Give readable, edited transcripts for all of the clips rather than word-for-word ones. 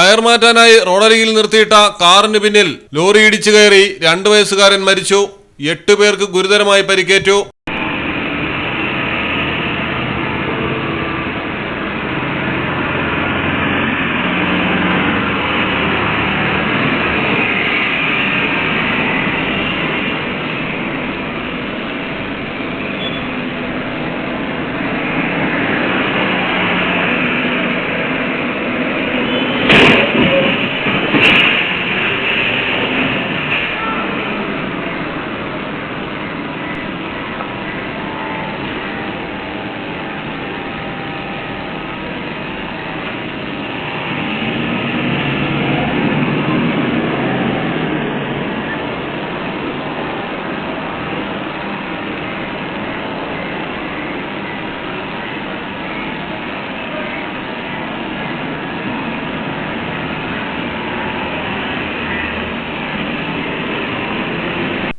Tyre മാറ്റാനായി റോഡരികിൽ നിർത്തിയിട്ട കാറിന് പിന്നിൽ ലോറി ഇടിച്ചു കയറി 2 വയസ്സുകാരൻ മരിച്ചു. 8 പേർക്ക് ഗുരുതരമായി പരിക്കേറ്റു.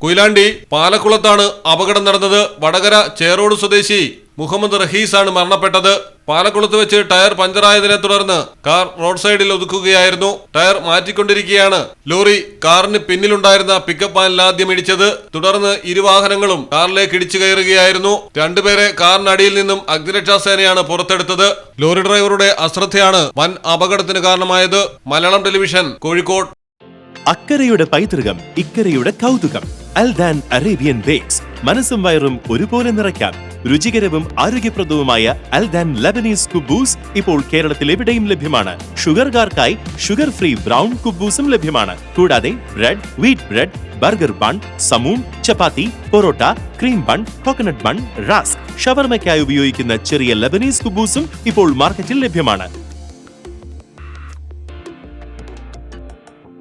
കൊയിലാണ്ടി പാലക്കുളത്താണ് അപകടം നടന്നത്. വടകര ചേറോട് സ്വദേശി മുഹമ്മദ് റഹീസാണ് മരണപ്പെട്ടത്. പാലക്കുളത്ത് വെച്ച് ടയർ പഞ്ചറായതിനെ തുടർന്ന് കാർ റോഡ് സൈഡിൽ ഒതുക്കുകയായിരുന്നു. ടയർ മാറ്റിക്കൊണ്ടിരിക്കെയാണ് ലോറി കാറിന് പിന്നിലുണ്ടായിരുന്ന പിക്കപ്പ് വാനിൽ ആദ്യം ഇടിച്ചത്. തുടർന്ന് ഇരുവാഹനങ്ങളും കാറിലേക്ക് ഇടിച്ചു കയറുകയായിരുന്നു. 2 പേരെ കാറിനടിയിൽ നിന്നും അഗ്നിരക്ഷാസേനയാണ് പുറത്തെടുത്തത്. ലോറി ഡ്രൈവറുടെ അശ്രദ്ധയാണ് വൻ അപകടത്തിന് കാരണമായത്. മലയാളം ടെലിവിഷൻ, കോഴിക്കോട്. അക്കരയുടെ പൈതൃകം, ഇക്കരയുടെ കൗതുകം. അൽദാൻ അറേബ്യൻ ബേക്സ്. മനസ്സും വയറും ഒരുപോലെ നിറയ്ക്കാം. രുചികരവും ആരോഗ്യപ്രദവുമായ അൽദാൻ ലബനീസ് കുബൂസ് ഇപ്പോൾ കേരളത്തിൽ എവിടെയും ലഭ്യമാണ്. ഷുഗർകാർക്കായി ഷുഗർ ഫ്രീ ബ്രൗൺ കുബൂസും ലഭ്യമാണ്. കൂടാതെ bread, wheat bread, burger bun, സമൂൺ, chapati, parotta, cream bun, coconut bun, rusk, ഷവർമയ്ക്കായി ഉപയോഗിക്കുന്ന ചെറിയ ലബനീസ് കുബൂസും ഇപ്പോൾ മാർക്കറ്റിൽ ലഭ്യമാണ്.